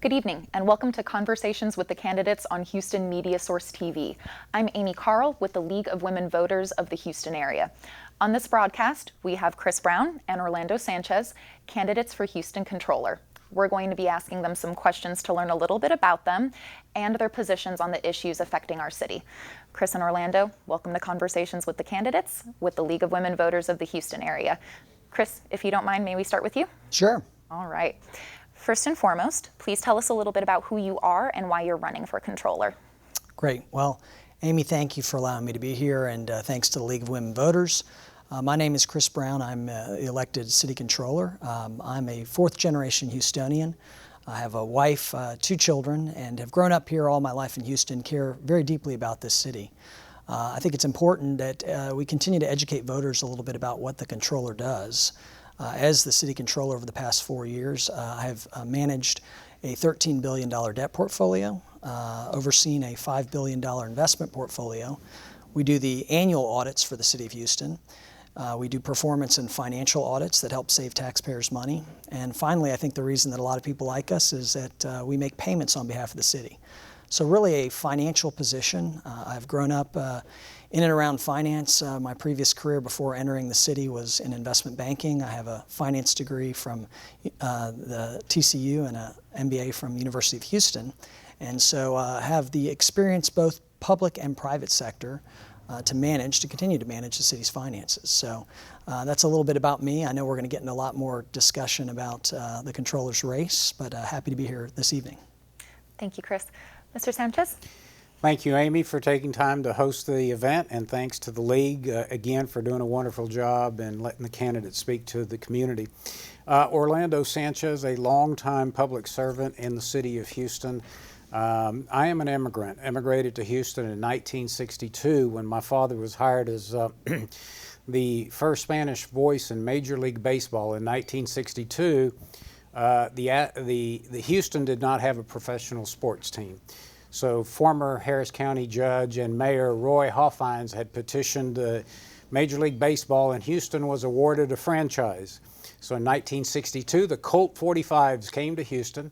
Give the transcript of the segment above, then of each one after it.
Good evening, and welcome to Conversations with the Candidates on Houston Media Source TV. I'm Amy Carl with the League of Women Voters of the Houston area. On this broadcast, we have Chris Brown and Orlando Sanchez, candidates for Houston Controller. We're going to be asking them some questions to learn a little bit about them and their positions on the issues affecting our city. Chris and Orlando, welcome to Conversations with the Candidates with the League of Women Voters of the Houston area. Chris, if you don't mind, may we start with you? Sure. All right. First and foremost, please tell us a little bit about who you are and why you're running for controller. Great. Well, Amy, thank you for allowing me to be here, and thanks to the League of Women Voters. My name is Chris Brown. I'm elected city controller. I'm a fourth-generation Houstonian. I have a wife, 2 children, and have grown up here all my life in Houston, care very deeply about this city. I think it's important that we continue to educate voters a little bit about what the controller does. As the city controller over the past 4 years, I have managed a $13 billion debt portfolio, overseen a $5 billion investment portfolio. We do the annual audits for the city of Houston. We do performance and financial audits that help save taxpayers money. And finally, I think the reason that a lot of people like us is that we make payments on behalf of the city. So really a financial position. I've grown up in and around finance. My previous career before entering the city was in investment banking. I have a finance degree from the TCU and an MBA from University of Houston. And so I have the experience, both public and private sector, to continue to manage the city's finances. So that's a little bit about me. I know we're going to get into a lot more discussion about the controller's race, but happy to be here this evening. Thank you, Chris. Mr. Sanchez? Thank you, Amy, for taking time to host the event, and thanks to the League again for doing a wonderful job and letting the candidates speak to the community. Orlando Sanchez, a longtime public servant in the city of Houston. I am an immigrant, immigrated to Houston in 1962 when my father was hired as the first Spanish voice in Major League Baseball in 1962. The Houston did not have a professional sports team. So former Harris County Judge and Mayor Roy Hoffines had petitioned Major League Baseball, and Houston was awarded a franchise. So in 1962, the Colt 45s came to Houston.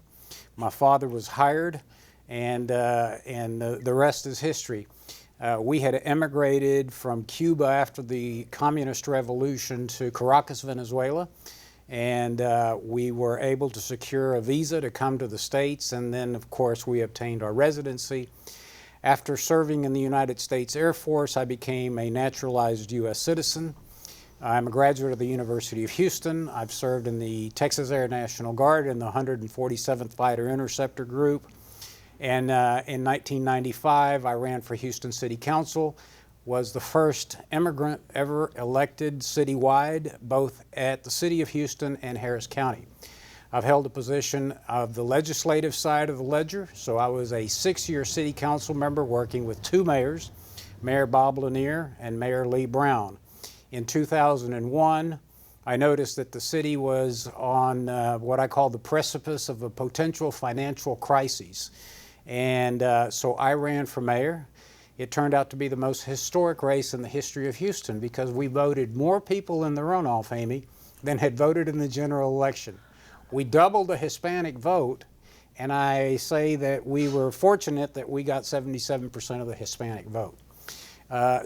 My father was hired, and the rest is history. We had emigrated from Cuba after the Communist Revolution to Caracas, Venezuela. And we were able to secure a visa to come to the States, and then, of course, we obtained our residency. After serving in the United States Air Force, I became a naturalized U.S. citizen. I'm a graduate of the University of Houston. I've served in the Texas Air National Guard in the 147th Fighter Interceptor Group. And in 1995, I ran for Houston City Council, was the first immigrant ever elected citywide, both at the city of Houston and Harris County. I've held a position of the legislative side of the ledger, so I was a 6-year city council member working with 2 mayors, Mayor Bob Lanier and Mayor Lee Brown. In 2001, I noticed that the city was on what I call the precipice of a potential financial crisis. And so I ran for mayor. It turned out to be the most historic race in the history of Houston because we voted more people in the runoff, Amy, than had voted in the general election. We doubled the Hispanic vote, and I say that we were fortunate that we got 77% of the Hispanic vote. I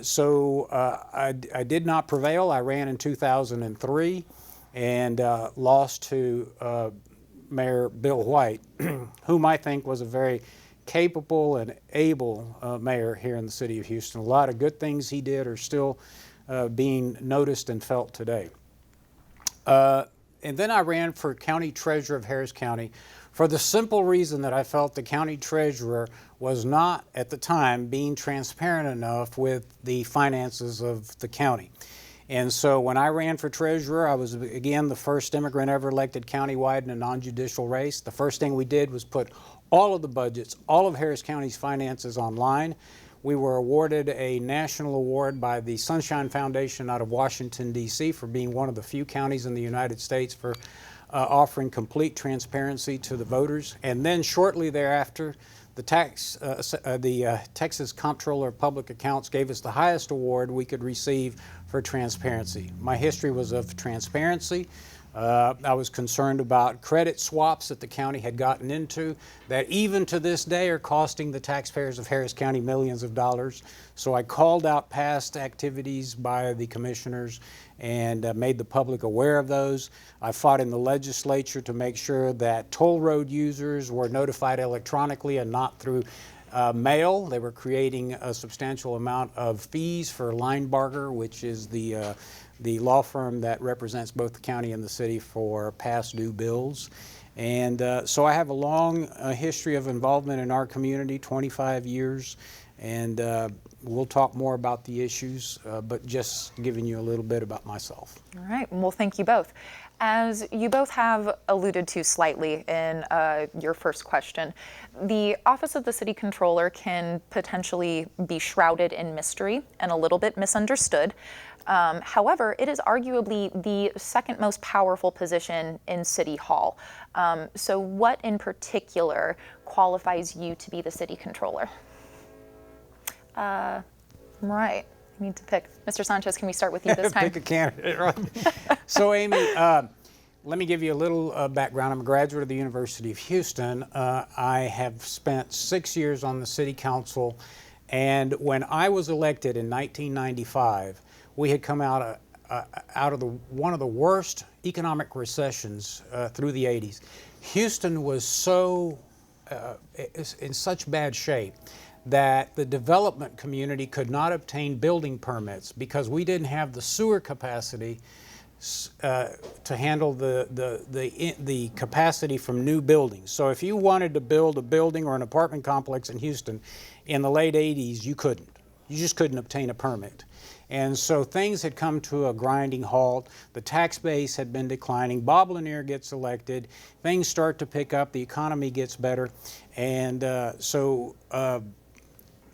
did not prevail. I ran in 2003 and lost to Mayor Bill White, whom I think was a very capable and able mayor here in the city of Houston. A lot of good things he did are still being noticed and felt today. And then I ran for county treasurer of Harris County for the simple reason that I felt the county treasurer was not, at the time, being transparent enough with the finances of the county. And so when I ran for treasurer, I was, again, the first immigrant ever elected countywide in a non-judicial race. The first thing we did was put all of the budgets, all of Harris County's finances online. We were awarded a national award by the Sunshine Foundation out of Washington, D.C. for being one of the few counties in the United States for offering complete transparency to the voters. And then shortly thereafter, the Texas Comptroller of Public Accounts gave us the highest award we could receive for transparency. My history was of transparency. I was concerned about credit swaps that the county had gotten into that even to this day are costing the taxpayers of Harris County millions of dollars. So I called out past activities by the commissioners and made the public aware of those. I fought in the legislature to make sure that toll road users were notified electronically and not through mail. They were creating a substantial amount of fees for Linebarger, which is the law firm that represents both the county and the city for past due bills. And so I have a long history of involvement in our community, 25 years, and we'll talk more about the issues, but just giving you a little bit about myself. All right, well, thank you both. As you both have alluded to slightly in your first question, the Office of the City Controller can potentially be shrouded in mystery and a little bit misunderstood. However, it is arguably the second most powerful position in City Hall. So what in particular qualifies you to be the City Controller? Right. I need to pick. Mr. Sanchez, can we start with you this time? Pick a candidate, right? So, Amy, let me give you a little background. I'm a graduate of the University of Houston. I have spent 6 years on the City Council, and when I was elected in 1995, we had come out of one of the worst economic recessions through the 80s. Houston was so in such bad shape that the development community could not obtain building permits because we didn't have the sewer capacity to handle the capacity from new buildings. So if you wanted to build a building or an apartment complex in Houston in the late 80s, you couldn't. You just couldn't obtain a permit. And so things had come to a grinding halt. The tax base had been declining. Bob Lanier gets elected. Things start to pick up. The economy gets better. And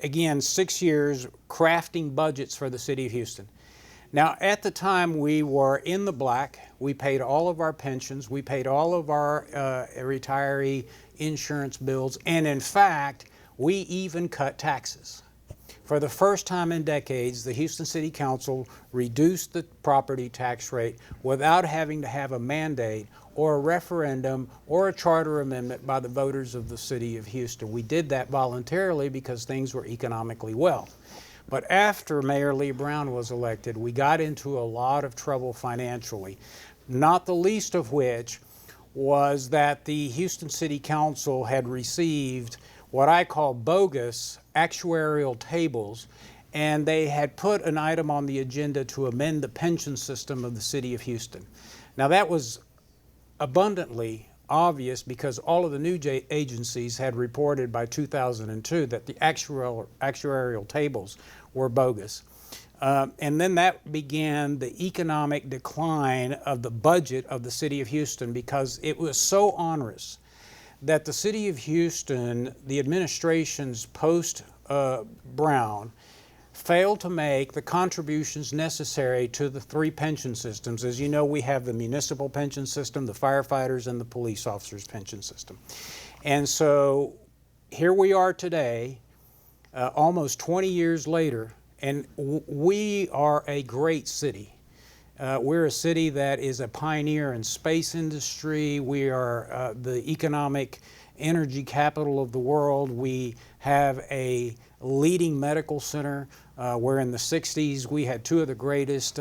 again, 6 years crafting budgets for the city of Houston. Now, at the time, we were in the black. We paid all of our pensions. We paid all of our retiree insurance bills. And in fact, we even cut taxes. For the first time in decades, the Houston City Council reduced the property tax rate without having to have a mandate or a referendum or a charter amendment by the voters of the city of Houston. We did that voluntarily because things were economically well. But after Mayor Lee Brown was elected, we got into a lot of trouble financially, not the least of which was that the Houston City Council had received what I call bogus actuarial tables, and they had put an item on the agenda to amend the pension system of the city of Houston. Now that was abundantly obvious because all of the news agencies had reported by 2002 that the actuarial tables were bogus. And then that began the economic decline of the budget of the city of Houston because it was so onerous that the city of Houston, the administrations post-Brown, failed to make the contributions necessary to the three pension systems. As you know, we have the municipal pension system, the firefighters, and the police officers' pension system. And so here we are today, almost 20 years later, and we are a great city. We're a city that is a pioneer in space industry. We are the economic energy capital of the world. We have a leading medical center where in the 60s we had two of the greatest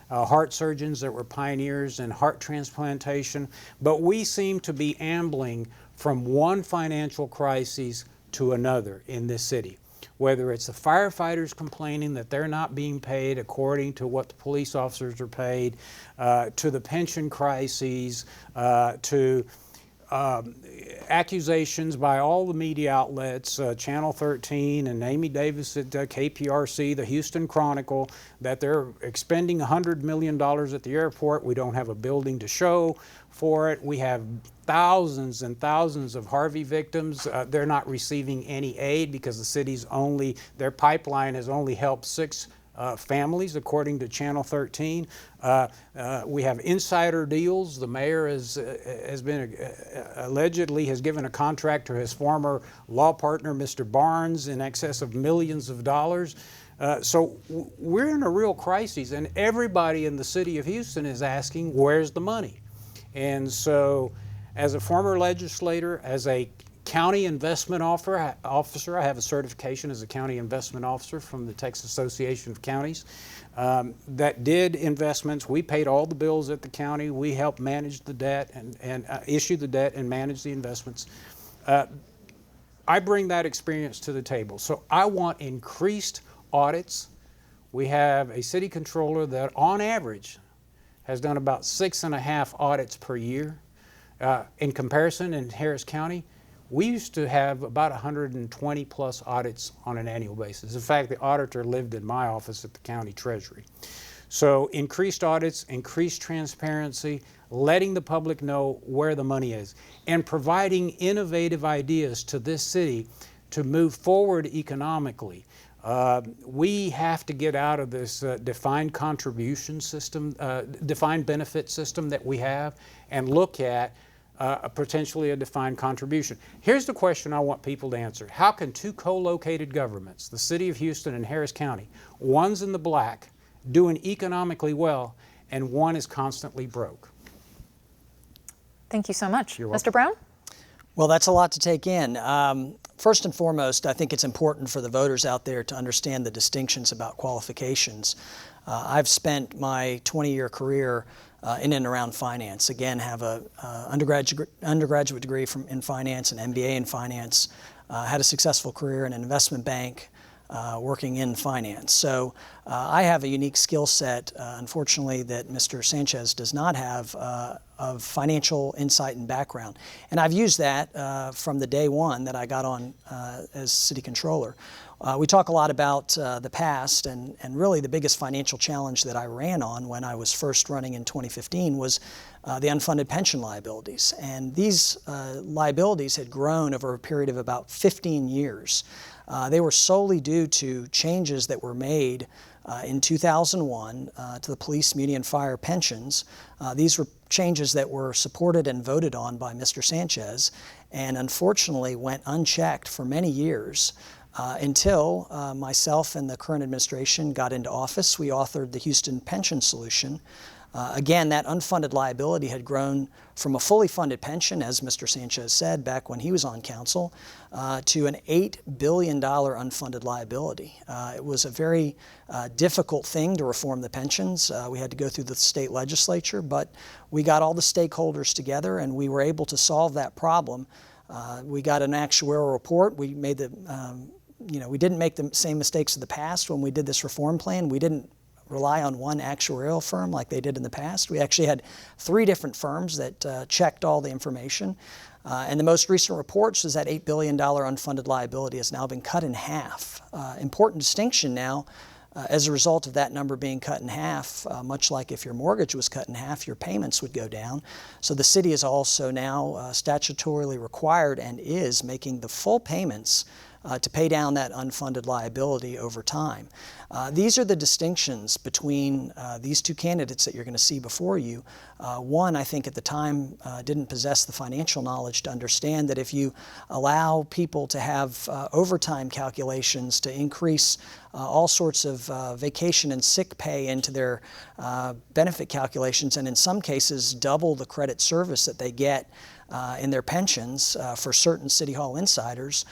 heart surgeons that were pioneers in heart transplantation. But we seem to be ambling from one financial crisis to another in this city. Whether it's the firefighters complaining that they're not being paid according to what the police officers are paid, to the pension crises, to accusations by all the media outlets, Channel 13 and Amy Davis at KPRC, the Houston Chronicle, that they're expending $100 million at the airport. We don't have a building to show for it. We have thousands and thousands of Harvey victims. They're not receiving any aid because the city's their pipeline has only helped 6 families, according to Channel 13. We have insider deals. The mayor has been allegedly has given a contract to his former law partner, Mr. Barnes, in excess of millions of dollars. So we're in a real crisis, and everybody in the city of Houston is asking, where's the money? And so as a former legislator, as a county investment officer, I have a certification as a county investment officer from the Texas Association of Counties that did investments. We paid all the bills at the county. We helped manage the debt and issue the debt and manage the investments. I bring that experience to the table. So I want increased audits. We have a city controller that on average has done about 6.5 audits per year. In comparison, in Harris County, we used to have about 120 plus audits on an annual basis. In fact, the auditor lived in my office at the county treasury. So increased audits, increased transparency, letting the public know where the money is, and providing innovative ideas to this city to move forward economically. We have to get out of this defined contribution system, defined benefit system that we have, and look at potentially a defined contribution. Here's the question I want people to answer. How can two co-located governments, the City of Houston and Harris County, one's in the black, doing economically well, and one is constantly broke? Thank you so much. You're welcome. Mr. Brown? Well, that's a lot to take in. First and foremost, I think it's important for the voters out there to understand the distinctions about qualifications. I've spent my 20-year career in and around finance. Again, have a undergraduate degree in finance, an MBA in finance, had a successful career in an investment bank, working in finance. So I have a unique skill set, unfortunately, that Mr. Sanchez does not have of financial insight and background. And I've used that from the day one that I got on as city controller. We talk a lot about the past, and really the biggest financial challenge that I ran on when I was first running in 2015 was the unfunded pension liabilities. And these liabilities had grown over a period of about 15 years. They were solely due to changes that were made in 2001 to the police, muni, and fire pensions. These were changes that were supported and voted on by Mr. Sanchez, and unfortunately went unchecked for many years until myself and the current administration got into office. We authored the Houston Pension Solution. Again, that unfunded liability had grown from a fully funded pension, as Mr. Sanchez said back when he was on council, to an $8 billion unfunded liability. It was a very difficult thing to reform the pensions. We had to go through the state legislature, but we got all the stakeholders together and we were able to solve that problem. We got an actuarial report. We made the, we didn't make the same mistakes of the past when we did this reform plan. We didn't rely on one actuarial firm like they did in the past. We actually had 3 different firms that checked all the information. And the most recent report says that $8 billion unfunded liability has now been cut in half. Important distinction now, as a result of that number being cut in half, much like if your mortgage was cut in half, your payments would go down. So the city is also now statutorily required and is making the full payments to pay down that unfunded liability over time. These are the distinctions between these 2 candidates that you're going to see before you. One, I think at the time, didn't possess the financial knowledge to understand that if you allow people to have overtime calculations to increase all sorts of vacation and sick pay into their benefit calculations, and in some cases double the credit service that they get in their pensions for certain City Hall insiders,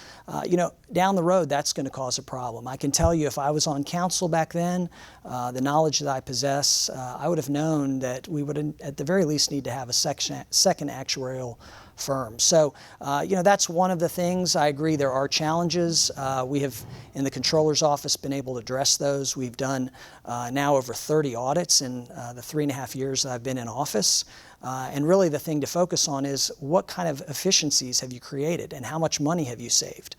down the road that's going to cause a problem. I can tell you if I was on council back then, the knowledge that I possess, I would have known that we would at the very least need to have a second actuarial firm. So, that's one of the things. I agree there are challenges. We have, in the Controller's Office, been able to address those. We've done now over 30 audits in the 3.5 years that I've been in office. And really the thing to focus on is what kind of efficiencies have you created and how much money have you saved?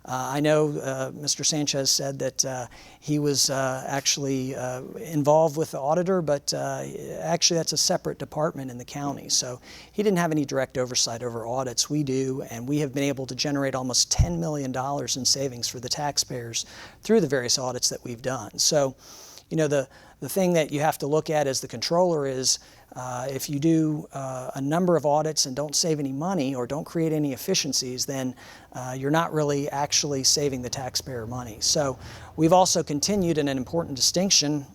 I know Mr. Sanchez said that he was actually involved with the auditor, but actually that's a separate department in the county. So he didn't have any direct oversight over audits. We do, and we have been able to generate almost $10 million in savings for the taxpayers through the various audits that we've done. So, the thing that you have to look at as the controller is if you do a number of audits and don't save any money or don't create any efficiencies, then you're not really actually saving the taxpayer money. So we've also continued in an important distinction.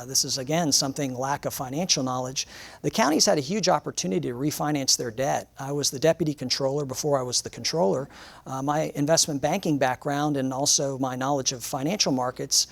This is, again, something lack of financial knowledge. The county's had a huge opportunity to refinance their debt. I was the deputy controller before I was the controller. My investment banking background and also my knowledge of financial markets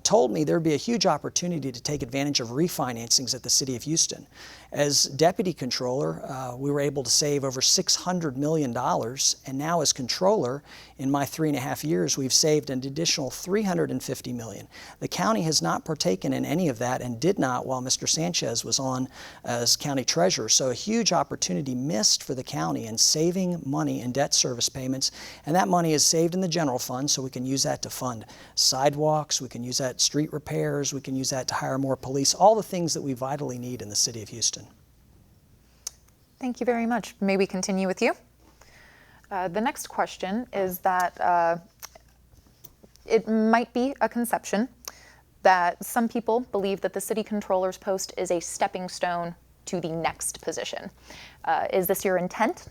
told me there'd be a huge opportunity to take advantage of refinancings at the City of Houston. As deputy controller, we were able to save over $600 million, and now as controller, in my 3.5 years, we've saved an additional $350 million. The county has not partaken in any of that and did not while Mr. Sanchez was on as county treasurer. So a huge opportunity missed for the county in saving money in debt service payments, and that money is saved in the general fund, so we can use that to fund sidewalks, we can use that street repairs, we can use that to hire more police, all the things that we vitally need in the City of Houston. Thank you very much. May we continue with you? The next question is that it might be a conception that some people believe that the city controller's post is a stepping stone to the next position. Is this your intent?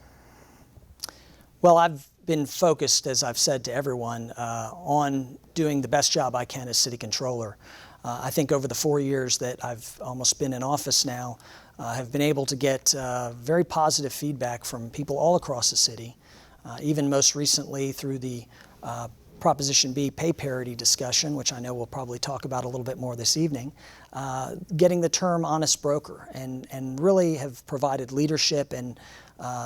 Well, I've been focused, as I've said to everyone, on doing the best job I can as city controller. I think over the 4 years that I've almost been in office now, have been able to get very positive feedback from people all across the city, even most recently through the Proposition B pay parity discussion, which I know we'll probably talk about a little bit more this evening, getting the term honest broker and really have provided leadership and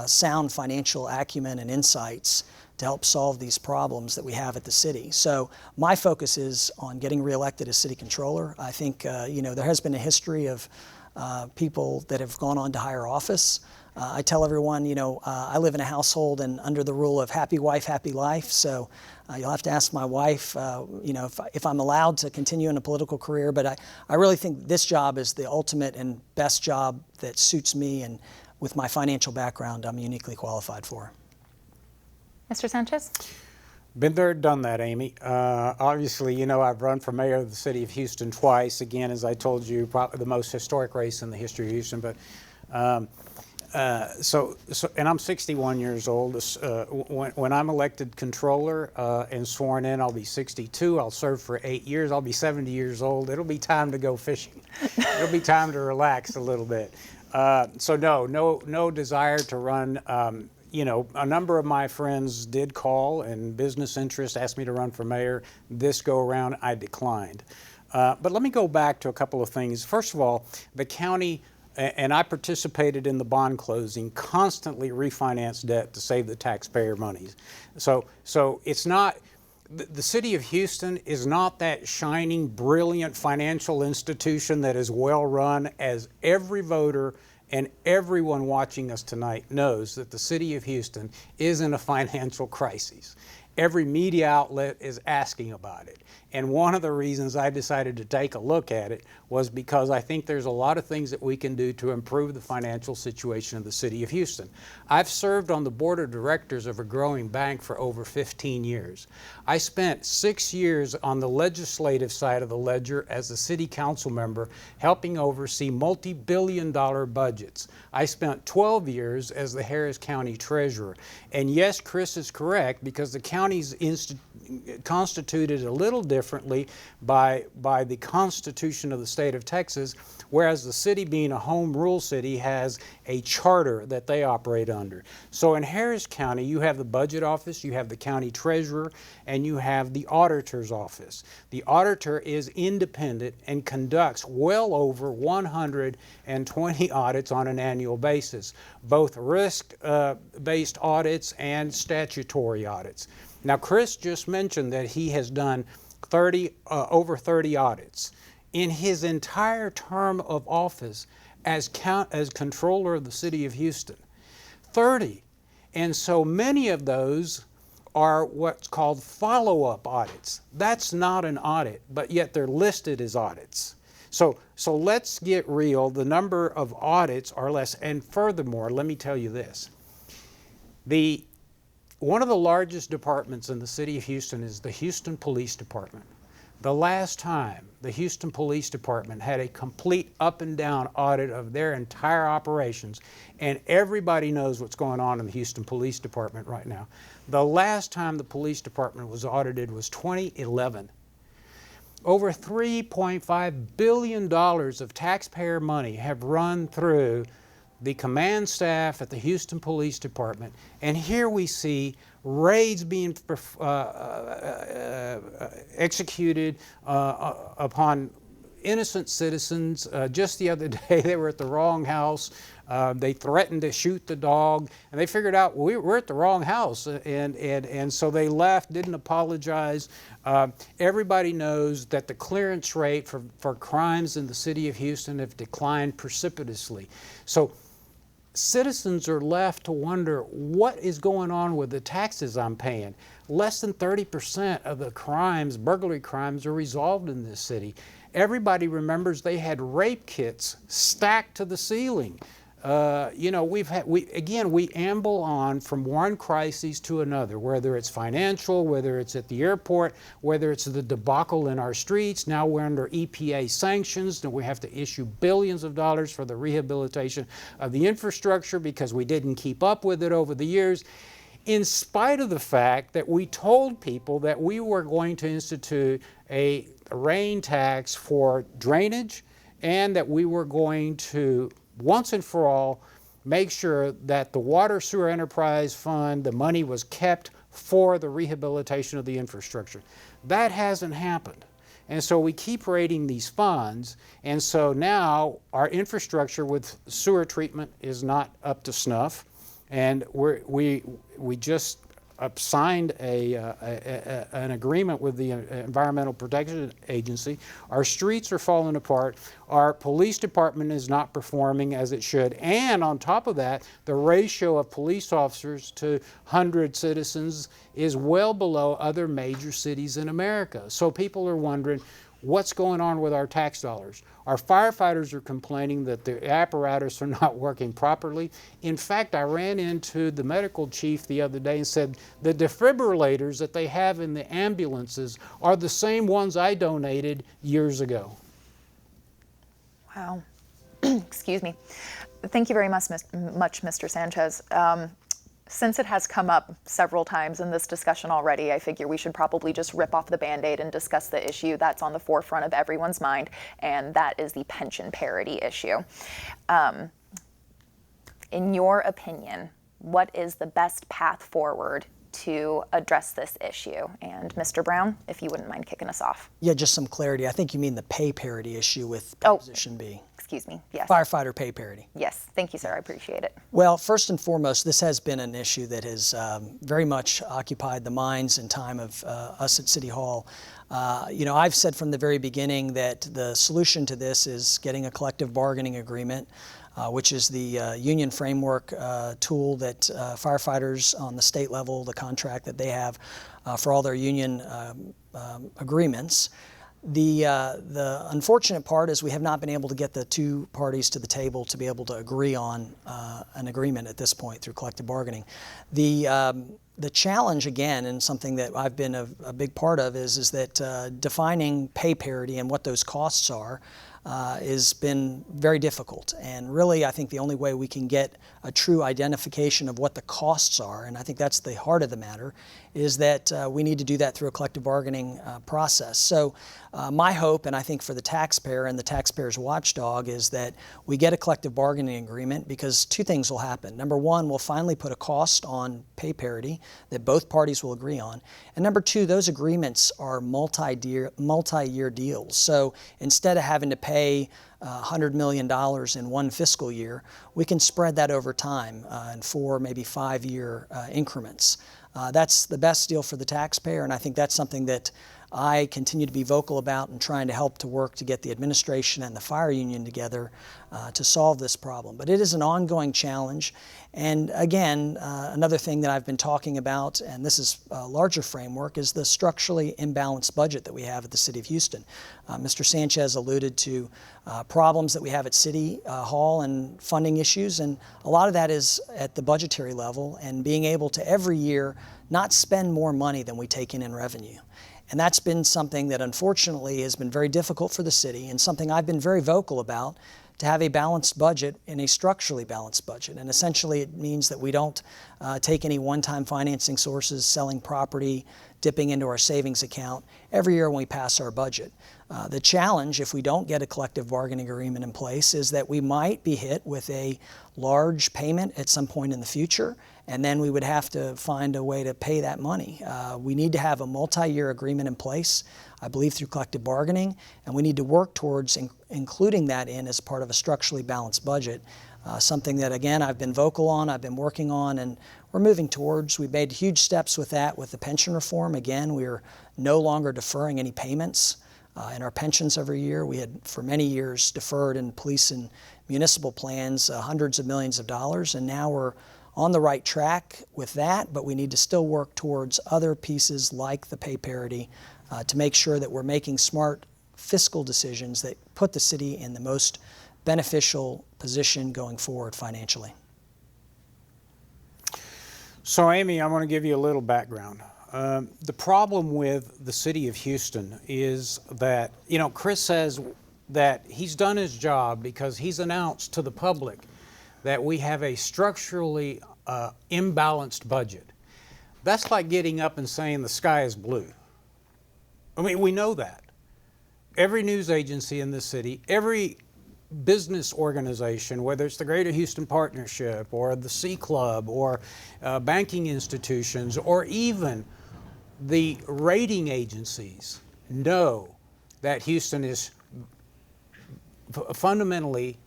sound financial acumen and insights to help solve these problems that we have at the city. So my focus is on getting reelected as city controller. I think there has been a history of people that have gone on to higher office. I tell everyone, I live in a household and under the rule of happy wife, happy life. So you'll have to ask my wife, if I'm allowed to continue in a political career. But I really think this job is the ultimate and best job that suits me, and with my financial background, I'm uniquely qualified for. Mr. Sanchez? Been there, done that, Amy. Obviously, I've run for mayor of the city of Houston twice. Again, as I told you, probably the most historic race in the history of Houston. But and I'm 61 years old. When I'm elected controller and sworn in, I'll be 62. I'll serve for 8 years. I'll be 70 years old. It'll be time to go fishing. It'll be time to relax a little bit. So no desire to run. A number of my friends did call, and business interests asked me to run for mayor. This go around, I declined. But let me go back to a couple of things. First of all, the county, and I participated in the bond closing, constantly refinanced debt to save the taxpayer monies. So it's not, the city of Houston is not that shining, brilliant financial institution that is well run. As every voter and everyone watching us tonight knows, that the city of Houston is in a financial crisis. Every media outlet is asking about it. And one of the reasons I decided to take a look at it was because I think there's a lot of things that we can do to improve the financial situation of the city of Houston. I've served on the board of directors of a growing bank for over 15 years. I spent 6 years on the legislative side of the ledger as a city council member, helping oversee multi-billion-dollar budgets. I spent 12 years as the Harris County treasurer. And yes, Chris is correct, because the county's constituted a little differently by the Constitution of the state of Texas, whereas the city, being a home rule city, has a charter that they operate under. So in Harris County, you have the budget office, you have the county treasurer, and you have the auditor's office. The auditor is independent and conducts well over 120 audits on an annual basis, both risk-based audits and statutory audits. Now, Chris just mentioned that he has done over 30 audits. In his entire term of office as controller of the city of Houston, 30. And so many of those are what's called follow-up audits. That's not an audit, but yet they're listed as audits. So let's get real. The number of audits are less. And furthermore, let me tell you this. One of the largest departments in the city of Houston is the Houston Police Department. The last time the Houston Police Department had a complete up and down audit of their entire operations, and everybody knows what's going on in the Houston Police Department right now. The last time the police department was audited was 2011. Over $3.5 billion of taxpayer money have run through the command staff at the Houston Police Department, and here we see raids being executed upon innocent citizens. Just the other day, they were at the wrong house. They threatened to shoot the dog, and they figured out, well, we're at the wrong house, and so they left, didn't apologize. Everybody knows that the clearance rate for crimes in the city of Houston have declined precipitously. So citizens are left to wonder, what is going on with the taxes I'm paying? Less than 30% of the crimes, burglary crimes, are resolved in this city. Everybody remembers they had rape kits stacked to the ceiling. You know, we amble on from one crisis to another, whether it's financial, whether it's at the airport, whether it's the debacle in our streets. Now we're under EPA sanctions, and we have to issue billions of dollars for the rehabilitation of the infrastructure because we didn't keep up with it over the years, in spite of the fact that we told people that we were going to institute a rain tax for drainage, and that we were going to once and for all make sure that the Water Sewer Enterprise Fund, the money was kept for the rehabilitation of the infrastructure. That hasn't happened. And so we keep raiding these funds, and so now our infrastructure with sewer treatment is not up to snuff, and we just signed an agreement with the Environmental Protection Agency. Our streets are falling apart. Our police department is not performing as it should. And on top of that, the ratio of police officers to 100 citizens is well below other major cities in America. So people are wondering, what's going on with our tax dollars? Our firefighters are complaining that the apparatus are not working properly. In fact, I ran into the medical chief the other day and said the defibrillators that they have in the ambulances are the same ones I donated years ago. Wow. Excuse me. Thank you very much, Mr. Sanchez. Since it has come up several times in this discussion already, I figure we should probably just rip off the Band-Aid and discuss the issue that's on the forefront of everyone's mind, and that is the pension parity issue. In your opinion, what is the best path forward to address this issue? And Mr. Brown, if you wouldn't mind kicking us off. Yeah, just some clarity. I think you mean the pay parity issue with Proposition B. Excuse me, yes. Firefighter pay parity. Yes, thank you, sir, I appreciate it. Well, first and foremost, this has been an issue that has very much occupied the minds and time of us at City Hall. You know, I've said from the very beginning that the solution to this is getting a collective bargaining agreement, which is the union framework tool that firefighters on the state level, the contract that they have for all their union agreements. The unfortunate part is we have not been able to get the two parties to the table to be able to agree on an agreement at this point through collective bargaining. The challenge, again, and something that I've been a big part of, is that defining pay parity and what those costs are has been very difficult. And really, I think the only way we can get a true identification of what the costs are, and I think that's the heart of the matter, is that we need to do that through a collective bargaining process. So my hope, and I think for the taxpayer and the taxpayer's watchdog, is that we get a collective bargaining agreement, because two things will happen. Number one, we'll finally put a cost on pay parity that both parties will agree on. And number two, those agreements are multi-year deals. So instead of having to pay $100 million in one fiscal year, we can spread that over time in 4, maybe 5-year increments. That's the best deal for the taxpayer, and I think that's something that I continue to be vocal about and trying to help to work to get the administration and the fire union together to solve this problem. But it is an ongoing challenge. And again, another thing that I've been talking about, and this is a larger framework, is the structurally imbalanced budget that we have at the City of Houston. Mr. Sanchez alluded to problems that we have at City Hall and funding issues, and a lot of that is at the budgetary level and being able to every year not spend more money than we take in revenue. And that's been something that unfortunately has been very difficult for the city, and something I've been very vocal about, to have a balanced budget and a structurally balanced budget. And essentially it means that we don't take any one-time financing sources, selling property, dipping into our savings account every year when we pass our budget. The challenge, if we don't get a collective bargaining agreement in place, is that we might be hit with a large payment at some point in the future, and then we would have to find a way to pay that money. We need to have a multi-year agreement in place, I believe through collective bargaining, and we need to work towards including that in as part of a structurally balanced budget. Something that, again, I've been vocal on, I've been working on, and we're moving towards. We've made huge steps with that with the pension reform. Again, we are no longer deferring any payments in our pensions every year. We had, for many years, deferred in police and municipal plans hundreds of millions of dollars, and now we're on the right track with that, but we need to still work towards other pieces like the pay parity to make sure that we're making smart fiscal decisions that put the city in the most beneficial position going forward financially. So Amy, I want to give you a little background. The problem with the city of Houston is that, Chris says that he's done his job because he's announced to the public that we have a structurally imbalanced budget. That's like getting up and saying the sky is blue. I mean, we know that. Every news agency in this city, every business organization, whether it's the Greater Houston Partnership or the Sea Club or banking institutions or even the rating agencies, know that Houston is fundamentally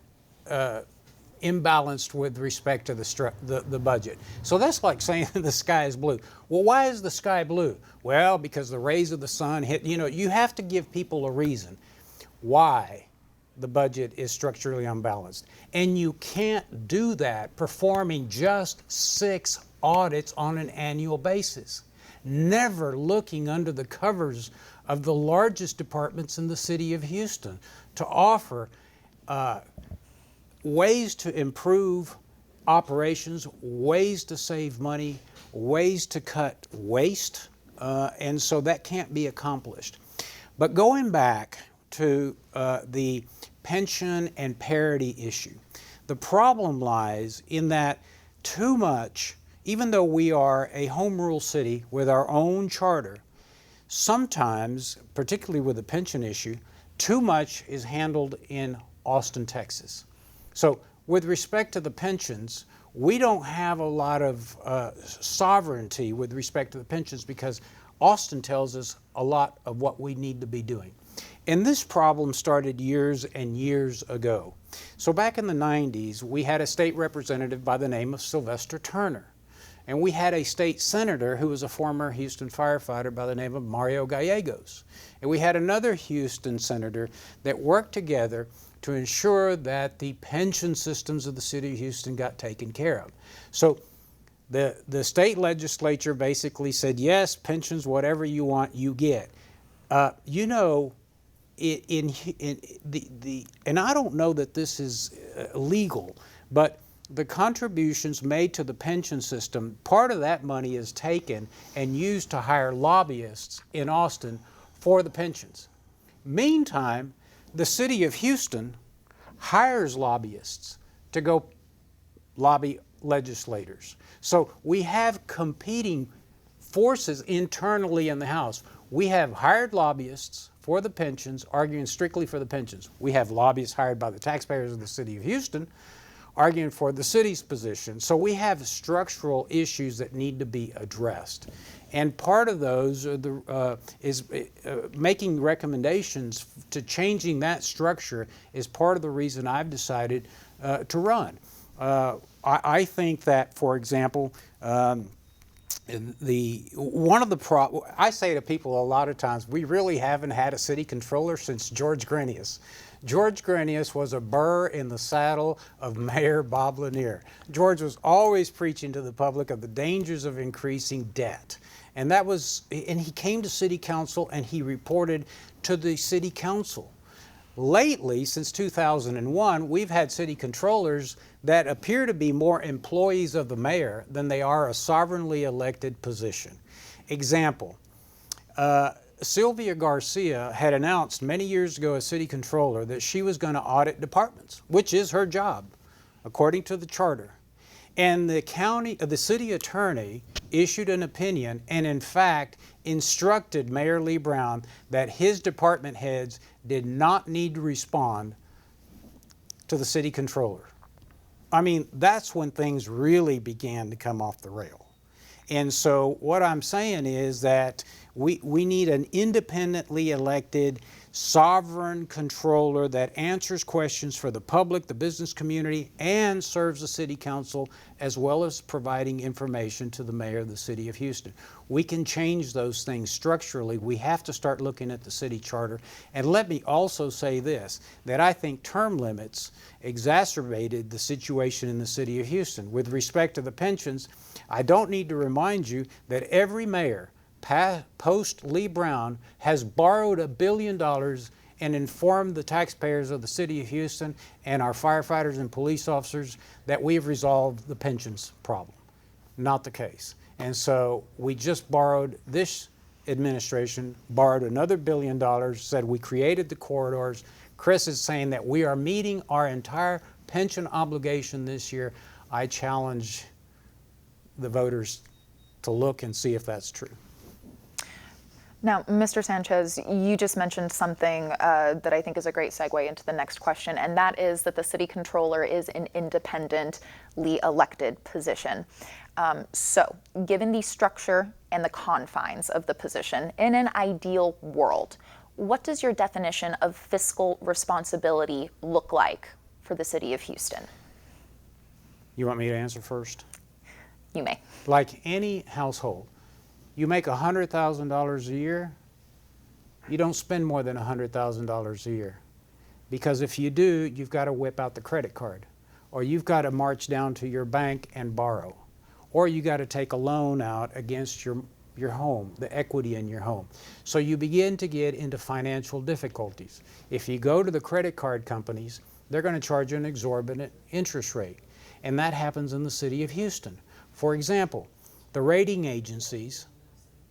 imbalanced with respect to the budget. So that's like saying the sky is blue. Well, why is the sky blue? Well, because the rays of the sun hit, you have to give people a reason why the budget is structurally unbalanced. And you can't do that performing just 6 audits on an annual basis, never looking under the covers of the largest departments in the city of Houston to offer ways to improve operations, ways to save money, ways to cut waste, and so that can't be accomplished. But going back to the pension and parity issue, the problem lies in that too much, even though we are a home rule city with our own charter, sometimes, particularly with the pension issue, too much is handled in Austin, Texas. So with respect to the pensions, we don't have a lot of sovereignty with respect to the pensions because Austin tells us a lot of what we need to be doing. And this problem started years and years ago. So back in the 90s, we had a state representative by the name of Sylvester Turner. And we had a state senator who was a former Houston firefighter by the name of Mario Gallegos. And we had another Houston senator that worked together to ensure that the pension systems of the city of Houston got taken care of. So the state legislature basically said, yes, pensions, whatever you want, you get. And I don't know that this is legal, but the contributions made to the pension system, part of that money is taken and used to hire lobbyists in Austin for the pensions. Meantime, the city of Houston hires lobbyists to go lobby legislators. So we have competing forces internally in the House. We have hired lobbyists for the pensions, arguing strictly for the pensions. We have lobbyists hired by the taxpayers of the city of Houston, arguing for the city's position. So we have structural issues that need to be addressed. And part of those is making recommendations to changing that structure is part of the reason I've decided to run. I think that, for example, I say to people a lot of times, we really haven't had a city controller since George Grenius. George Grenius was a burr in the saddle of Mayor Bob Lanier. George was always preaching to the public of the dangers of increasing debt. And he came to city council and he reported to the city council. Lately, since 2001, we've had city controllers that appear to be more employees of the mayor than they are a sovereignly elected position. Example, Sylvia Garcia had announced many years ago as city controller that she was going to audit departments, which is her job, according to the charter. And the city attorney issued an opinion and in fact instructed Mayor Lee Brown that his department heads did not need to respond to the city controller. I mean, that's when things really began to come off the rail. And so what I'm saying is that we need an independently elected sovereign controller that answers questions for the public, the business community, and serves the city council, as well as providing information to the mayor of the city of Houston. We can change those things structurally. We have to start looking at the city charter. And let me also say this, that I think term limits exacerbated the situation in the city of Houston. With respect to the pensions, I don't need to remind you that every mayor post Lee Brown has borrowed $1 billion and informed the taxpayers of the city of Houston and our firefighters and police officers that we have resolved the pensions problem. Not the case. And so we just borrowed, this administration borrowed another $1 billion, said we created the corridors. Chris is saying that we are meeting our entire pension obligation this year. I challenge the voters to look and see if that's true. Now, Mr. Sanchez, you just mentioned something that I think is a great segue into the next question, and that is that the city controller is an independently elected position. So, given the structure and the confines of the position, in an ideal world, what does your definition of fiscal responsibility look like for the city of Houston? You want me to answer first? You may. Like any household, you make $100,000 a year, you don't spend more than $100,000 a year. Because if you do, you've got to whip out the credit card, or you've got to march down to your bank and borrow, or you got to take a loan out against your home, the equity in your home. So you begin to get into financial difficulties. If you go to the credit card companies, they're going to charge you an exorbitant interest rate. And that happens in the city of Houston. For example, the rating agencies,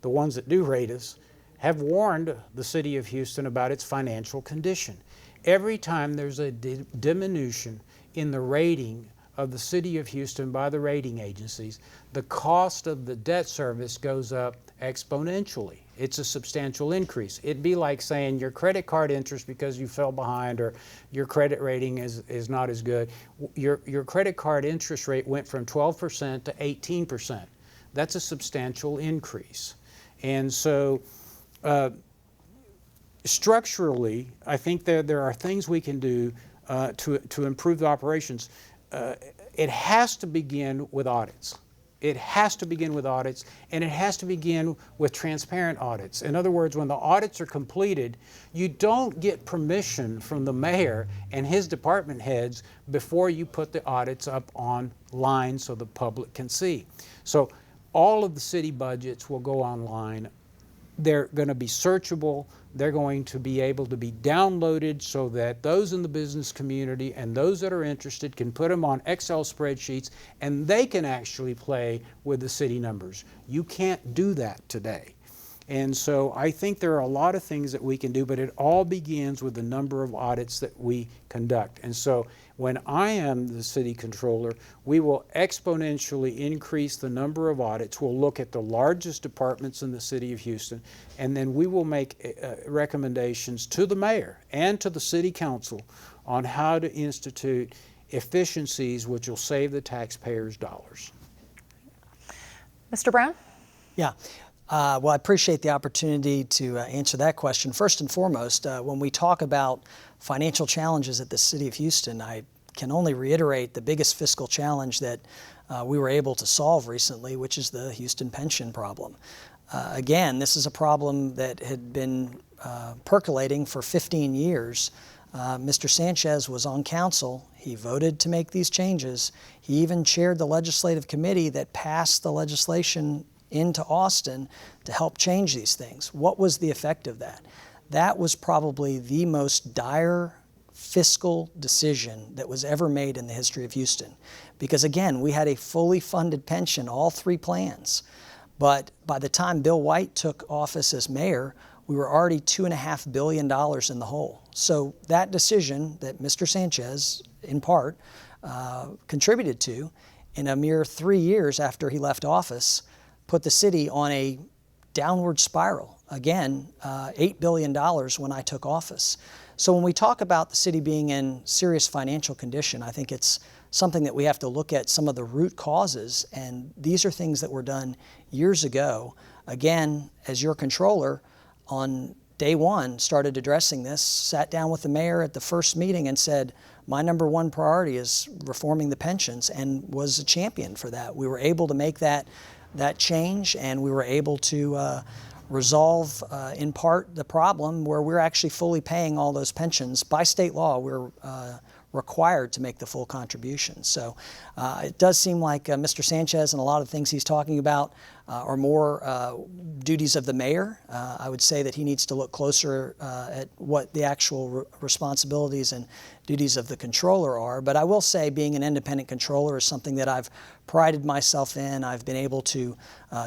the ones that do rate us, have warned the city of Houston about its financial condition. Every time there's a diminution in the rating of the city of Houston by the rating agencies, the cost of the debt service goes up exponentially. It's a substantial increase. It'd be like saying your credit card interest, because you fell behind or your credit rating is not as good, your credit card interest rate went from 12% to 18%. That's a substantial increase. And so structurally, I think there are things we can do to improve the operations. It has to begin with audits. It has to begin with audits, and it has to begin with transparent audits. In other words, when the audits are completed, you don't get permission from the mayor and his department heads before you put the audits up online so the public can see. So all of the city budgets will go online. They're going to be searchable. They're going to be able to be downloaded so that those in the business community and those that are interested can put them on Excel spreadsheets, and they can actually play with the city numbers. You can't do that today. And so I think there are a lot of things that we can do, but it all begins with the number of audits that we conduct. And so when I am the city controller, we will exponentially increase the number of audits. We'll look at the largest departments in the city of Houston, and then we will make recommendations to the mayor and to the city council on how to institute efficiencies which will save the taxpayers dollars. Mr. Brown? Yeah. Well, I appreciate the opportunity to answer that question. First and foremost, when we talk about financial challenges at the City of Houston, I can only reiterate the biggest fiscal challenge that we were able to solve recently, which is the Houston pension problem. Again, this is a problem that had been percolating for 15 years. Mr. Sanchez was on council. He voted to make these changes. He even chaired the legislative committee that passed the legislation into Austin to help change these things. What was the effect of that? That was probably the most dire fiscal decision that was ever made in the history of Houston. Because again, we had a fully funded pension, all three plans. But by the time Bill White took office as mayor, we were already $2.5 billion in the hole. So that decision that Mr. Sanchez, in part, contributed to, in a mere 3 years after he left office, put the city on a downward spiral. Again, $8 billion when I took office. So when we talk about the city being in serious financial condition, I think it's something that we have to look at some of the root causes, and these are things that were done years ago. Again, as your controller, on day one, started addressing this, sat down with the mayor at the first meeting and said, my number one priority is reforming the pensions, and was a champion for that. We were able to make that change, and we were able to resolve, in part, the problem where we're actually fully paying all those pensions. By state law, we're required to make the full contribution. So it does seem like Mr. Sanchez and a lot of things he's talking about are more duties of the mayor. I would say that he needs to look closer at what the actual responsibilities and duties of the controller are. But I will say being an independent controller is something that I've prided myself in. I've been able to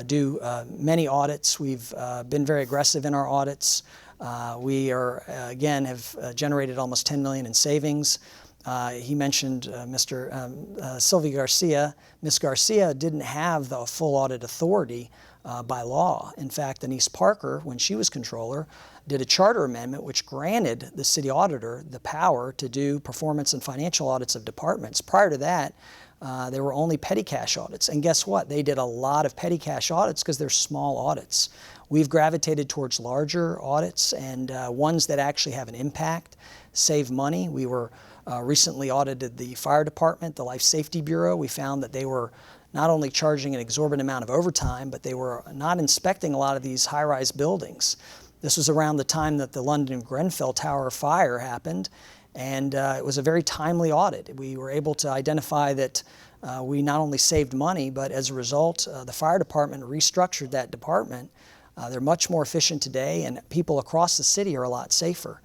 do many audits. We've been very aggressive in our audits. We are, again, have generated almost $10 million in savings. He mentioned Mr. Sylvia Garcia. Ms. Garcia didn't have the full audit authority by law. In fact, Denise Parker, when she was controller, did a charter amendment which granted the city auditor the power to do performance and financial audits of departments. Prior to that, there were only petty cash audits. And guess what? They did a lot of petty cash audits because they're small audits. We've gravitated towards larger audits and ones that actually have an impact, save money. We were recently audited the fire department, the Life Safety Bureau. We found that they were not only charging an exorbitant amount of overtime, but they were not inspecting a lot of these high-rise buildings. This was around the time that the London Grenfell Tower fire happened, and it was a very timely audit. We were able to identify that we not only saved money, but as a result, the fire department restructured that department. They're much more efficient today, and people across the city are a lot safer.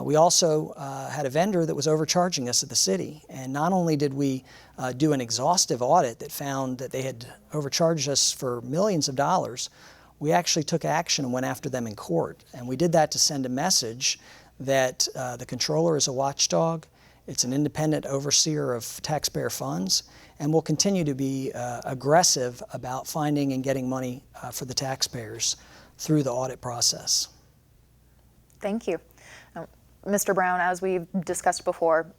We also had a vendor that was overcharging us at the city, and not only did we do an exhaustive audit that found that they had overcharged us for millions of dollars, we actually took action and went after them in court. And we did that to send a message that the controller is a watchdog, it's an independent overseer of taxpayer funds, and will continue to be aggressive about finding and getting money for the taxpayers through the audit process. Thank you. Mr. Brown, as we've discussed before,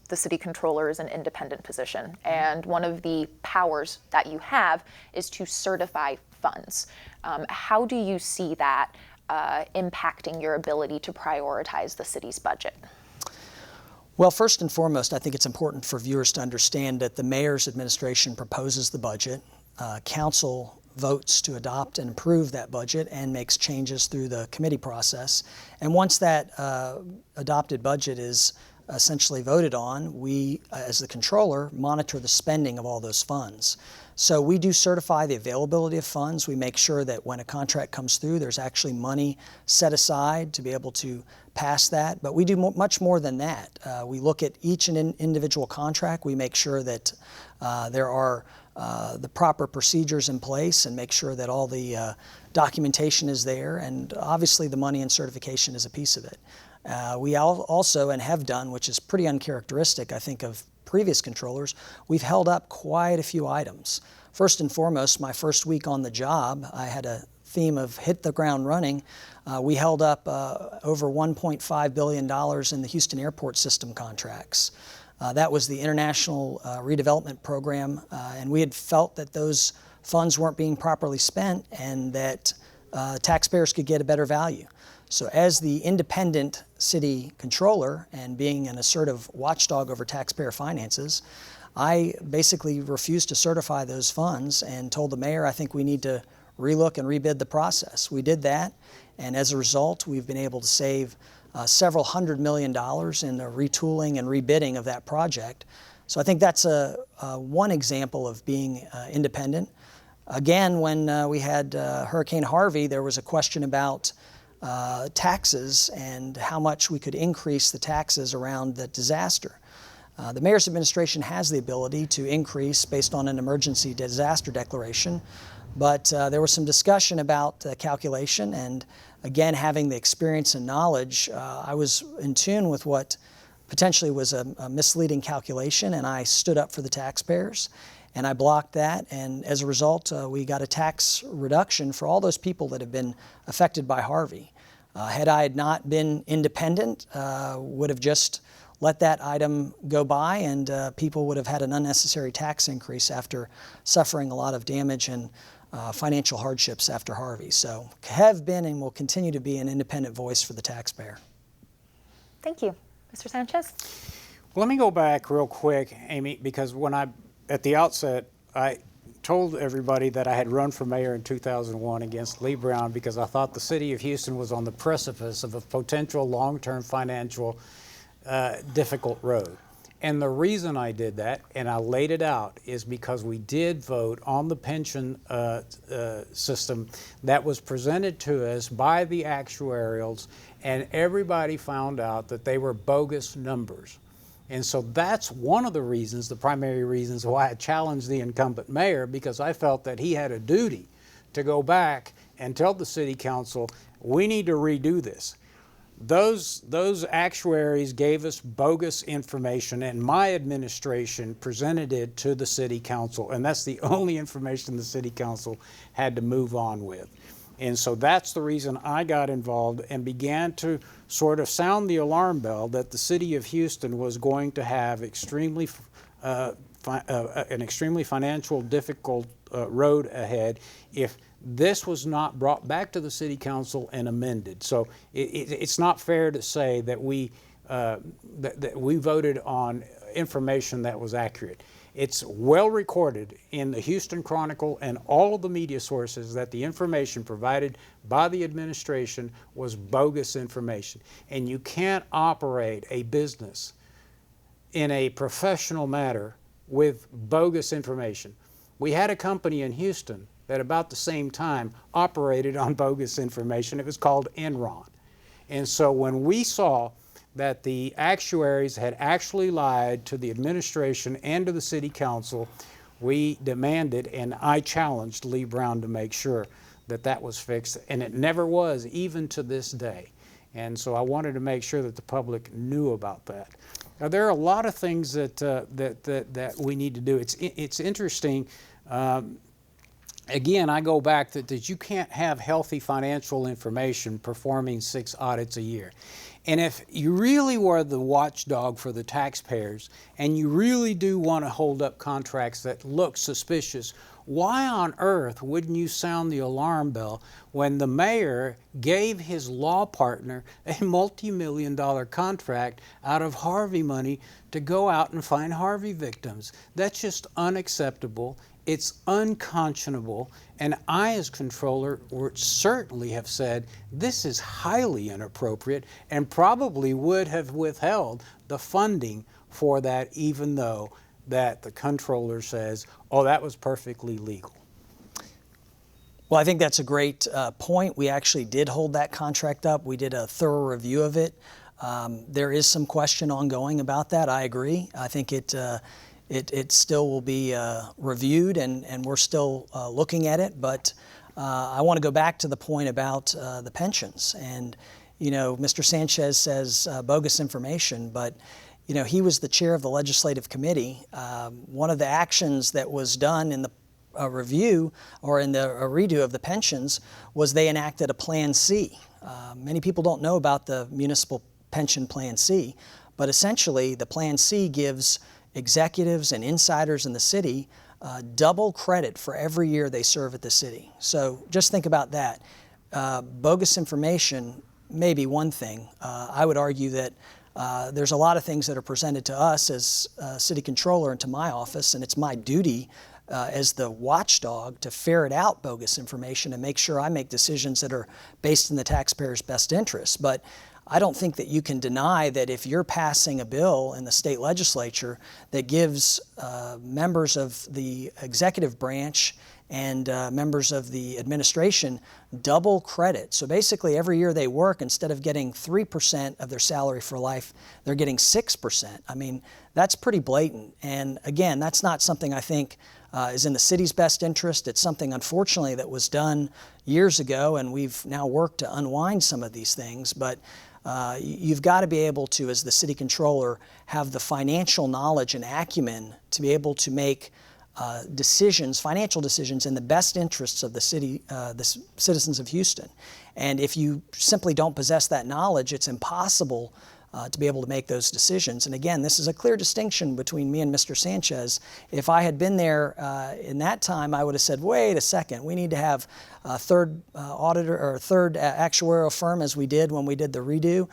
the city controller is an independent position, and one of the powers that you have is to certify funds. How do you see that impacting your ability to prioritize the city's budget? Well, first and foremost, I think it's important for viewers to understand that the mayor's administration proposes the budget. Council votes to adopt and approve that budget and makes changes through the committee process. And once that adopted budget is essentially voted on, we, as the controller, monitor the spending of all those funds. So we do certify the availability of funds. We make sure that when a contract comes through, there's actually money set aside to be able to pass that. But we do much more than that. We look at each individual contract. We make sure that there are the proper procedures in place and make sure that all the documentation is there. And obviously the money and certification is a piece of it. We also, and have done, which is pretty uncharacteristic, I think, of previous controllers, we've held up quite a few items. First and foremost, my first week on the job, I had a theme of hit the ground running. We held up over $1.5 billion in the Houston Airport System contracts. That was the international redevelopment program, and we had felt that those funds weren't being properly spent and that taxpayers could get a better value. So as the independent city controller and being an assertive watchdog over taxpayer finances, I basically refused to certify those funds and told the mayor I think we need to relook and rebid the process. We did that, and as a result, we've been able to save several $100 million in the retooling and rebidding of that project. So I think that's one example of being independent. Again, when we had Hurricane Harvey, there was a question about taxes and how much we could increase the taxes around the disaster. The mayor's administration has the ability to increase based on an emergency disaster declaration, but there was some discussion about calculation, and again, having the experience and knowledge, I was in tune with what potentially was a misleading calculation, and I stood up for the taxpayers, and I blocked that, and as a result, we got a tax reduction for all those people that have been affected by Harvey. Had I not been independent, would have just let that item go by, and people would have had an unnecessary tax increase after suffering a lot of damage and financial hardships after Harvey. So have been and will continue to be an independent voice for the taxpayer. Thank you. Mr. Sanchez? Well, let me go back real quick, Amy, because at the outset, I told everybody that I had run for mayor in 2001 against Lee Brown because I thought the city of Houston was on the precipice of a potential long-term financial difficult road. And the reason I did that, and I laid it out, is because we did vote on the pension system that was presented to us by the actuarials, and everybody found out that they were bogus numbers. And so that's one of the reasons, the primary reasons why I challenged the incumbent mayor, because I felt that he had a duty to go back and tell the city council, we need to redo this. Those actuaries gave us bogus information, and my administration presented it to the city council, and that's the only information the city council had to move on with. And so that's the reason I got involved and began to sort of sound the alarm bell that the city of Houston was going to have an extremely financial difficult road ahead if this was not brought back to the city council and amended. So it's not fair to say that we voted on information that was accurate. It's well recorded in the Houston Chronicle and all of the media sources that the information provided by the administration was bogus information. And you can't operate a business in a professional manner with bogus information. We had a company in Houston that about the same time operated on bogus information. It was called Enron. And so when we saw that the actuaries had actually lied to the administration and to the city council, we demanded, and I challenged Lee Brown to make sure that that was fixed, and it never was, even to this day. And so I wanted to make sure that the public knew about that. Now, there are a lot of things that we need to do. It's interesting. Again, I go back that you can't have healthy financial information performing 6 audits a year. And if you really were the watchdog for the taxpayers and you really do want to hold up contracts that look suspicious, why on earth wouldn't you sound the alarm bell when the mayor gave his law partner a multi-million-dollar contract out of Harvey money to go out and find Harvey victims? That's just unacceptable. It's unconscionable, and I, as controller, would certainly have said this is highly inappropriate and probably would have withheld the funding for that, even though that the controller says, oh, that was perfectly legal. Well, I think that's a great point. We actually did hold that contract up. We did a thorough review of it. There is some question ongoing about that. I agree. I think it still will be reviewed, and we're still looking at it. But I want to go back to the point about the pensions. And, you know, Mr. Sanchez says bogus information, but, you know, he was the chair of the legislative committee. One of the actions that was done in the review or in the redo of the pensions was they enacted a Plan C. Many people don't know about the municipal pension Plan C, but essentially the Plan C gives executives and insiders in the city double credit for every year they serve at the city. So just think about that. Bogus information may be one thing. I would argue that there's a lot of things that are presented to us as city controller and to my office, and it's my duty as the watchdog to ferret out bogus information and make sure I make decisions that are based in the taxpayer's best interest. But I don't think that you can deny that if you're passing a bill in the state legislature that gives members of the executive branch and members of the administration double credit. So basically every year they work, instead of getting 3% of their salary for life, they're getting 6%. I mean, that's pretty blatant. And again, that's not something I think is in the city's best interest. It's something, unfortunately, that was done years ago, and we've now worked to unwind some of these things. But you've got to be able to, as the city controller, have the financial knowledge and acumen to be able to make decisions, financial decisions, in the best interests of the city, the citizens of Houston. And if you simply don't possess that knowledge, it's impossible to be able to make those decisions. And again, this is a clear distinction between me and Mr. Sanchez. If I had been there in that time, I would have said, wait a second, we need to have a third auditor or a third actuarial firm, as we did when we did the redo.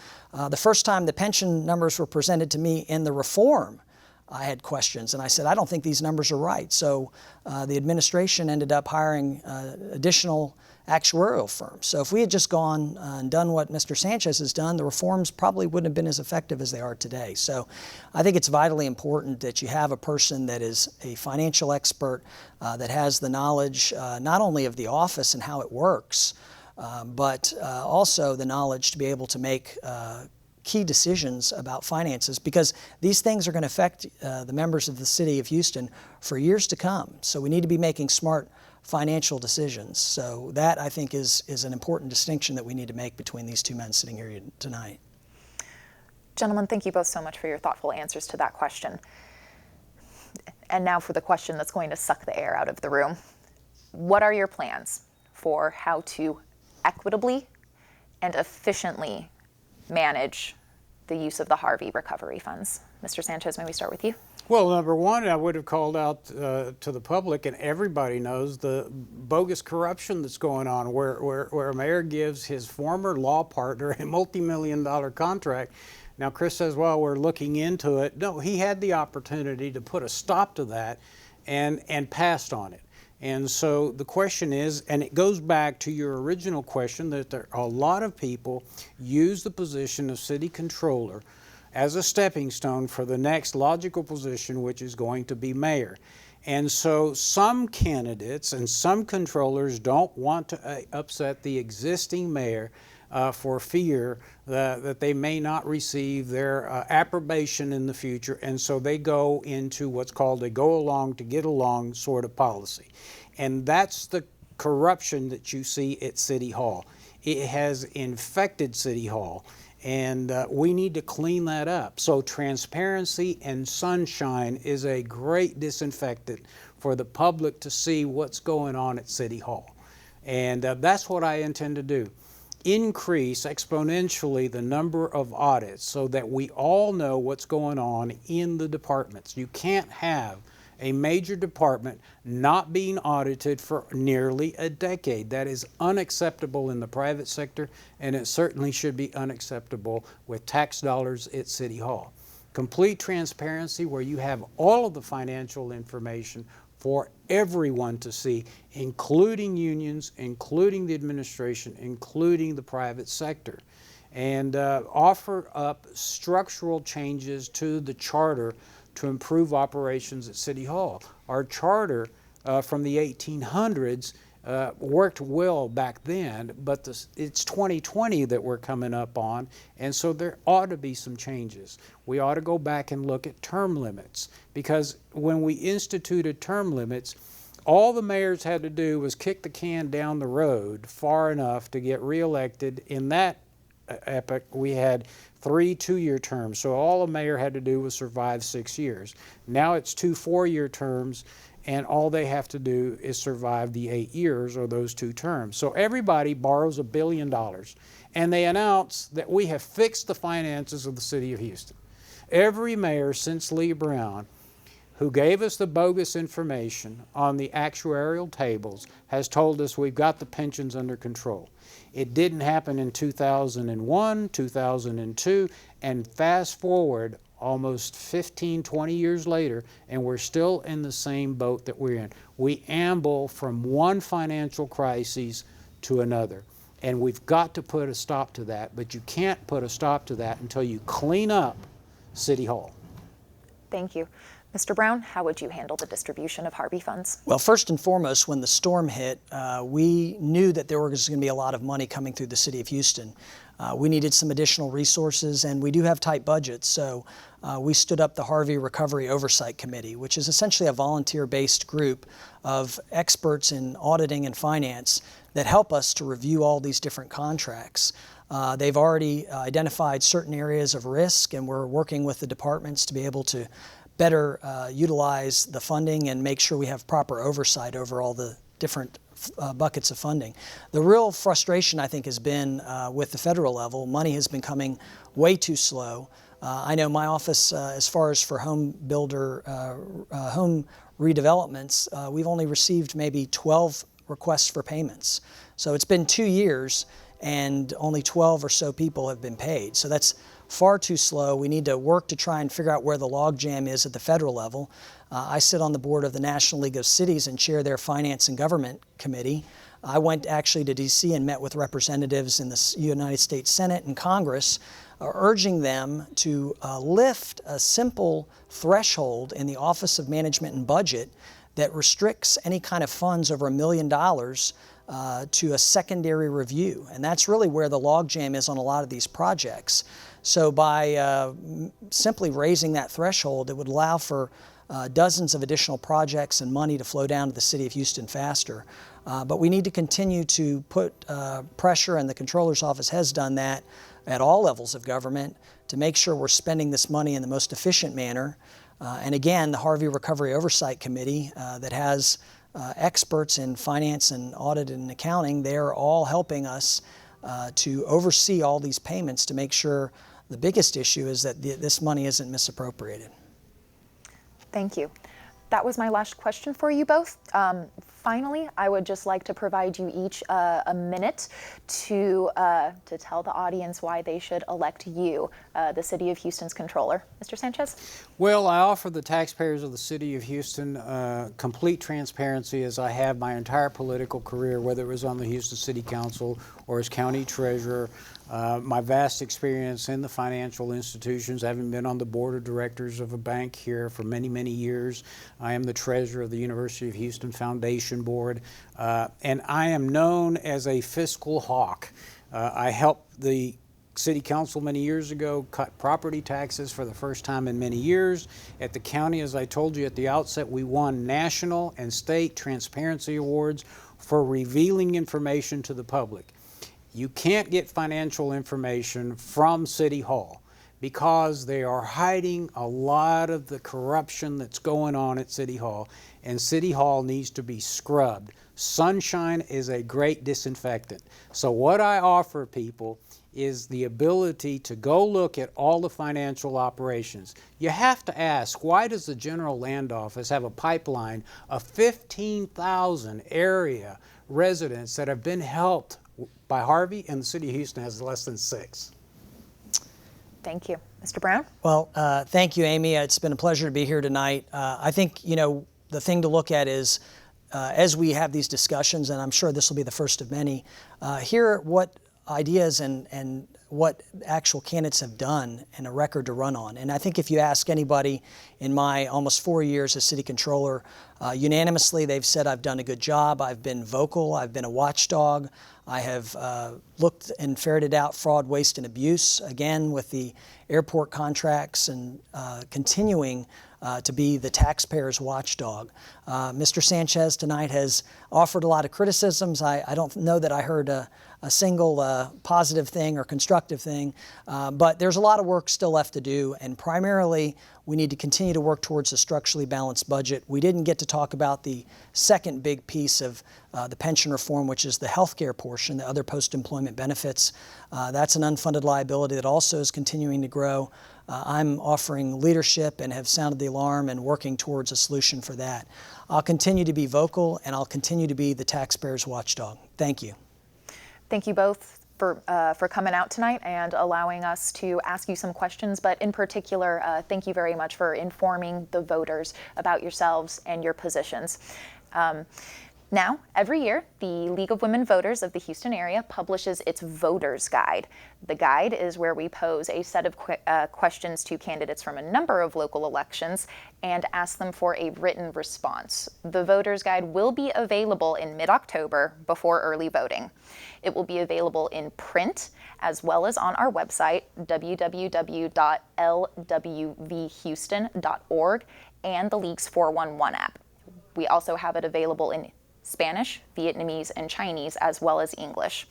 The first time the pension numbers were presented to me in the reform, I had questions, and I said, I don't think these numbers are right. So the administration ended up hiring additional actuarial firms. So if we had just gone and done what Mr. Sanchez has done, the reforms probably wouldn't have been as effective as they are today. So I think it's vitally important that you have a person that is a financial expert, that has the knowledge not only of the office and how it works, but also the knowledge to be able to make key decisions about finances, because these things are going to affect the members of the city of Houston for years to come. So we need to be making smart financial decisions. So that, I think, is an important distinction that we need to make between these two men sitting here tonight. Gentlemen, thank you both so much for your thoughtful answers to that question. And now for the question that's going to suck the air out of the room. What are your plans for how to equitably and efficiently manage the use of the Harvey recovery funds? Mr. Sanchez, may we start with you? Well, number one, I would have called out to the public, and everybody knows the bogus corruption that's going on, where a mayor gives his former law partner a multi-million-dollar contract. Now, Chris says, well, we're looking into it. No, he had the opportunity to put a stop to that and passed on it. And so the question is, and it goes back to your original question, that there are a lot of people use the position of city controller as a stepping stone for the next logical position, which is going to be mayor. And so some candidates and some controllers don't want to upset the existing mayor for fear that they may not receive their approbation in the future, and so they go into what's called a go along to get along sort of policy. And that's the corruption that you see at City Hall. It has infected City Hall, and we need to clean that up. So transparency and sunshine is a great disinfectant for the public to see what's going on at City Hall. And that's what I intend to do. Increase exponentially the number of audits so that we all know what's going on in the departments. You can't have a major department not being audited for nearly a decade. That is unacceptable in the private sector, and it certainly should be unacceptable with tax dollars at City Hall. Complete transparency, where you have all of the financial information for everyone to see, including unions, including the administration, including the private sector. And offer up structural changes to the charter to improve operations at City Hall. Our charter from the 1800s worked well back then, but it's 2020 that we're coming up on, and so there ought to be some changes. We ought to go back and look at term limits, because when we instituted term limits, all the mayors had to do was kick the can down the road far enough to get reelected. In that epoch, we had 3 2-year terms, so all a mayor had to do was survive 6 years. Now it's 2 4-year terms, and all they have to do is survive the 8 years or those 2 terms. So everybody borrows $1 billion, and they announce that we have fixed the finances of the city of Houston. Every mayor since Lee Brown who gave us the bogus information on the actuarial tables has told us we've got the pensions under control. It didn't happen in 2001, 2002, and fast forward almost 15, 20 years later, and we're still in the same boat that we're in. We amble from one financial crisis to another, and we've got to put a stop to that, but you can't put a stop to that until you clean up City Hall. Thank you. Mr. Brown, how would you handle the distribution of Harvey funds? Well, first and foremost, when the storm hit, we knew that there was going to be a lot of money coming through the city of Houston. We needed some additional resources, and we do have tight budgets, so we stood up the Harvey Recovery Oversight Committee, which is essentially a volunteer-based group of experts in auditing and finance that help us to review all these different contracts. They've already identified certain areas of risk, and we're working with the departments to be able to better utilize the funding and make sure we have proper oversight over all the different buckets of funding. The real frustration, I think, has been with the federal level. Money has been coming way too slow. I know my office, as far as for home redevelopments, we've only received maybe 12 requests for payments. So it's been 2 years and only 12 or so people have been paid. So that's far too slow. We need to work to try and figure out where the logjam is at the federal level. I sit on the board of the National League of Cities and chair their Finance and Government Committee. I went actually to D.C. and met with representatives in the United States Senate and Congress, urging them to lift a simple threshold in the Office of Management and Budget that restricts any kind of funds over $1 million to a secondary review. And that's really where the logjam is on a lot of these projects. So by simply raising that threshold, it would allow for dozens of additional projects and money to flow down to the city of Houston faster. But we need to continue to put pressure, and the Comptroller's Office has done that at all levels of government, to make sure we're spending this money in the most efficient manner. And again, the Harvey Recovery Oversight Committee that has experts in finance and audit and accounting, they're all helping us to oversee all these payments to make sure the biggest issue is that this money isn't misappropriated. Thank you. That was my last question for you both. Finally, I would just like to provide you each a minute to tell the audience why they should elect you, the City of Houston's Comptroller. Mr. Sanchez? Well, I offer the taxpayers of the City of Houston complete transparency, as I have my entire political career, whether it was on the Houston City Council or as County Treasurer. My vast experience in the financial institutions, having been on the board of directors of a bank here for many, many years. I am the treasurer of the University of Houston Foundation Board, and I am known as a fiscal hawk. I helped the City Council many years ago cut property taxes for the first time in many years. At the county, as I told you at the outset, we won national and state transparency awards for revealing information to the public. You can't get financial information from City Hall because they are hiding a lot of the corruption that's going on at City Hall, and City Hall needs to be scrubbed. Sunshine is a great disinfectant. So what I offer people is the ability to go look at all the financial operations. You have to ask, why does the General Land Office have a pipeline of 15,000 area residents that have been helped by Harvey, and the City of Houston has less than 6? Thank you. Mr. Brown? Well, thank you, Amy. It's been a pleasure to be here tonight. I think, the thing to look at is, as we have these discussions, and I'm sure this will be the first of many, hear what ideas and what actual candidates have done and a record to run on. And I think if you ask anybody in my almost 4 years as city controller, unanimously they've said I've done a good job, I've been vocal, I've been a watchdog, I have looked and ferreted out fraud, waste, and abuse, again with the airport contracts, and continuing to be the taxpayer's watchdog. Mr. Sanchez tonight has offered a lot of criticisms. I don't know that I heard a single positive thing or constructive thing, but there's a lot of work still left to do, and primarily we need to continue to work towards a structurally balanced budget. We didn't get to talk about the second big piece of the pension reform, which is the healthcare portion, the other post-employment benefits. That's an unfunded liability that also is continuing to grow. I'm offering leadership and have sounded the alarm and working towards a solution for that. I'll continue to be vocal, and I'll continue to be the taxpayer's watchdog. Thank you. Thank you both for coming out tonight and allowing us to ask you some questions, but in particular, thank you very much for informing the voters about yourselves and your positions. Now, every year, the League of Women Voters of the Houston area publishes its Voters Guide. The guide is where we pose a set of questions to candidates from a number of local elections and ask them for a written response. The Voters Guide will be available in mid-October before early voting. It will be available in print as well as on our website, www.lwvhouston.org, and the League's 411 app. We also have it available in Spanish, Vietnamese, and Chinese, as well as English.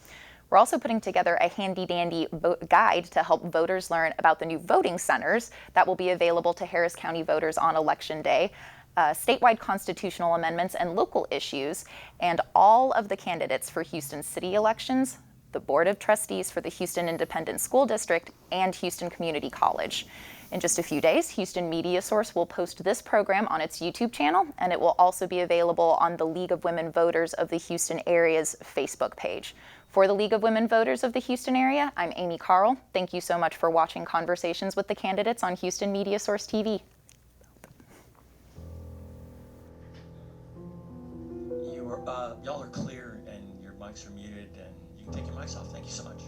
We're also putting together a handy-dandy guide to help voters learn about the new voting centers that will be available to Harris County voters on Election Day, statewide constitutional amendments and local issues, and all of the candidates for Houston city elections, the Board of Trustees for the Houston Independent School District, and Houston Community College. In just a few days, Houston Media Source will post this program on its YouTube channel, and it will also be available on the League of Women Voters of the Houston area's Facebook page. For the League of Women Voters of the Houston area, I'm Amy Carl. Thank you so much for watching Conversations with the Candidates on Houston Media Source TV. Y'all are clear and your mics are muted, and you can take your mics off. Thank you so much.